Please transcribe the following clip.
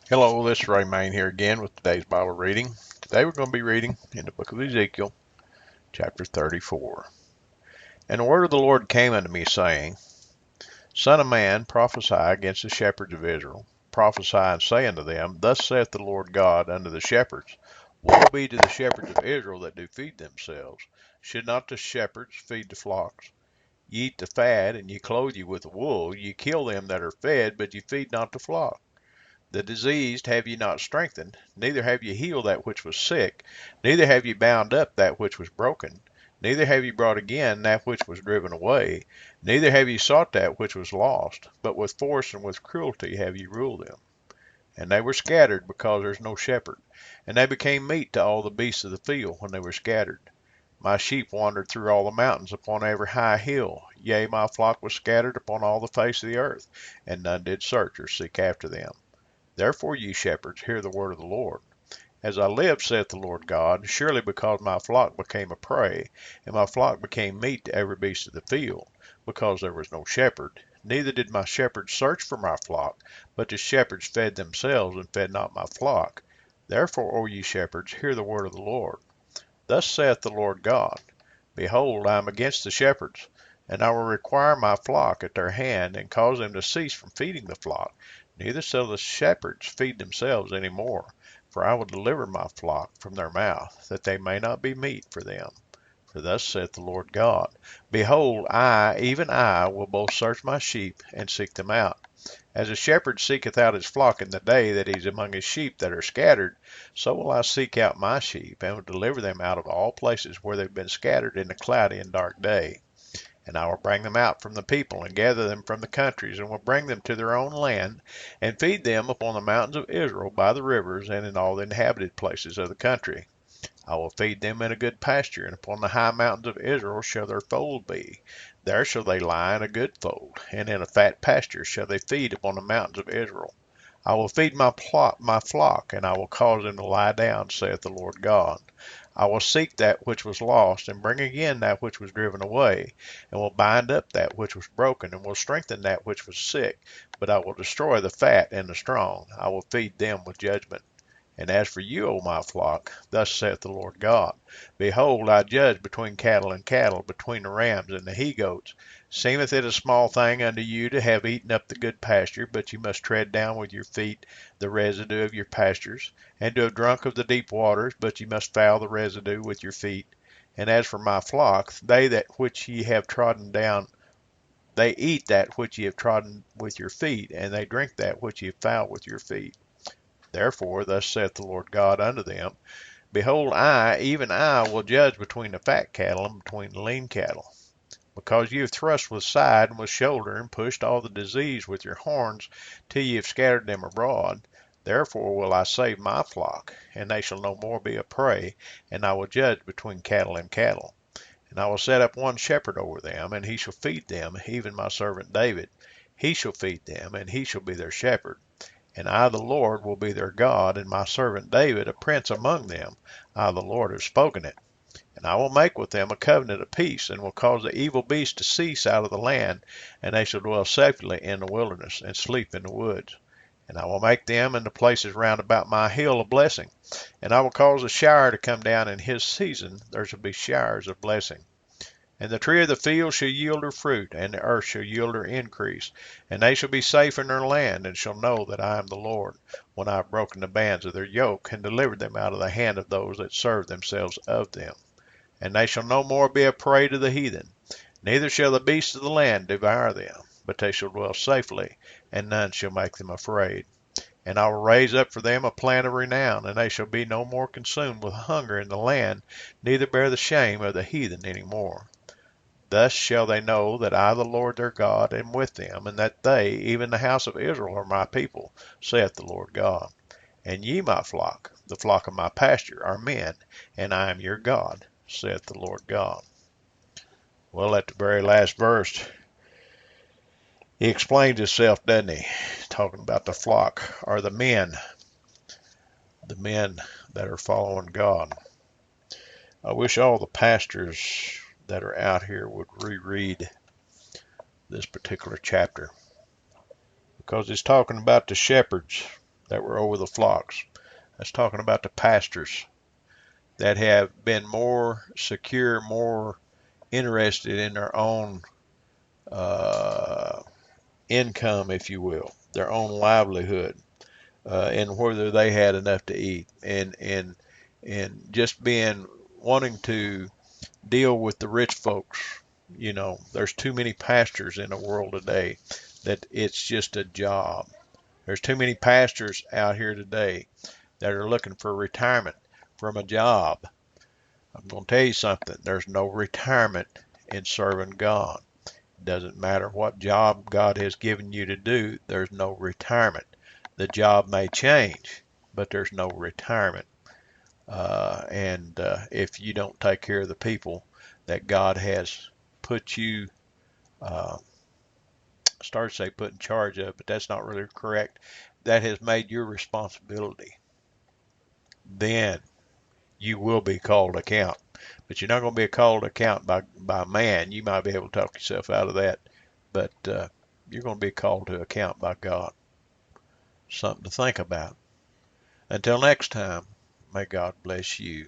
Hello, this is Ray Main here again with today's Bible reading. Today we're going to be reading in the book of Ezekiel, chapter 34. And the word of the Lord came unto me, saying, Son of man, prophesy against the shepherds of Israel. Prophesy and say unto them, Thus saith the Lord God unto the shepherds, Woe be to the shepherds of Israel that do feed themselves. Should not the shepherds feed the flocks? Ye eat the fat, and ye clothe you with the wool. Ye kill them that are fed, but ye feed not the flock. The diseased have ye not strengthened, neither have ye healed that which was sick, neither have ye bound up that which was broken, neither have ye brought again that which was driven away, neither have ye sought that which was lost, but with force and with cruelty have ye ruled them. And they were scattered because there is no shepherd, and they became meat to all the beasts of the field when they were scattered. My sheep wandered through all the mountains upon every high hill, yea, my flock was scattered upon all the face of the earth, and none did search or seek after them. Therefore, ye shepherds, hear the word of the Lord. As I live, saith the Lord God, surely because my flock became a prey, and my flock became meat to every beast of the field, because there was no shepherd, neither did my shepherds search for my flock, but the shepherds fed themselves and fed not my flock. Therefore, O ye shepherds, hear the word of the Lord. Thus saith the Lord God, Behold, I am against the shepherds, and I will require my flock at their hand, and cause them to cease from feeding the flock. Neither shall the shepherds feed themselves any more, for I will deliver my flock from their mouth, that they may not be meat for them. For thus saith the Lord God, Behold, I, even I, will both search my sheep, and seek them out. As a shepherd seeketh out his flock in the day that he is among his sheep that are scattered, so will I seek out my sheep, and will deliver them out of all places where they have been scattered in the cloudy and dark day. And I will bring them out from the people, and gather them from the countries, and will bring them to their own land, and feed them upon the mountains of Israel, by the rivers, and in all the inhabited places of the country. I will feed them in a good pasture, and upon the high mountains of Israel shall their fold be. There shall they lie in a good fold, and in a fat pasture shall they feed upon the mountains of Israel. I will feed my flock, and I will cause them to lie down, saith the Lord God. I will seek that which was lost, and bring again that which was driven away, and will bind up that which was broken, and will strengthen that which was sick. But I will destroy the fat and the strong. I will feed them with judgment. And as for you, O my flock, thus saith the Lord God, Behold, I judge between cattle and cattle, between the rams and the he-goats. Seemeth it a small thing unto you to have eaten up the good pasture, but you must tread down with your feet the residue of your pastures, and to have drunk of the deep waters, but ye must foul the residue with your feet. And as for my flock, they that which ye have trodden down, they eat that which ye have trodden with your feet, and they drink that which ye have fouled with your feet. Therefore, thus saith the Lord God unto them, Behold, I, even I, will judge between the fat cattle and between the lean cattle. Because ye have thrust with side and with shoulder, and pushed all the disease with your horns, till ye have scattered them abroad, therefore will I save my flock, and they shall no more be a prey, and I will judge between cattle and cattle. And I will set up one shepherd over them, and he shall feed them, even my servant David. He shall feed them, and he shall be their shepherd. And I, the Lord, will be their God, and my servant David a prince among them. I, the Lord, have spoken it. And I will make with them a covenant of peace, and will cause the evil beast to cease out of the land, and they shall dwell safely in the wilderness, and sleep in the woods. And I will make them and the places round about my hill a blessing, and I will cause a shower to come down in his season. There shall be showers of blessing. And the tree of the field shall yield her fruit, and the earth shall yield her increase. And they shall be safe in their land, and shall know that I am the Lord, when I have broken the bands of their yoke, and delivered them out of the hand of those that serve themselves of them. And they shall no more be a prey to the heathen, neither shall the beasts of the land devour them, but they shall dwell safely, and none shall make them afraid. And I will raise up for them a plant of renown, and they shall be no more consumed with hunger in the land, neither bear the shame of the heathen any more. Thus shall they know that I, the Lord their God, am with them, and that they, even the house of Israel, are my people, saith the Lord God. And ye, my flock, the flock of my pasture, are men, and I am your God, saith the Lord God. Well, at the very last verse, he explains himself, doesn't he? Talking about the flock, or the men that are following God. I wish all the pastors that are out here would reread this particular chapter, because it's talking about the shepherds that were over the flocks. That's talking about the pastors that have been more secure, more interested in their own uh, income, if you will, their own livelihood, and whether they had enough to eat, and just being wanting to deal with the rich folks. You know, there's too many pastors in the world today that it's just a job. There's too many pastors out here today that are looking for retirement from a job. I'm going to tell you something. There's no retirement in serving God. Doesn't matter what job God has given you to do, there's no retirement. The job may change, but there's no retirement. And if you don't take care of the people that God has put you, uh, start to say put in charge of, but that's not really correct, that has made your responsibility, then you will be called to account. But you're not going to be called to account by man. You might be able to talk yourself out of that, but you're going to be called to account by God. Something to think about. Until next time, may God bless you.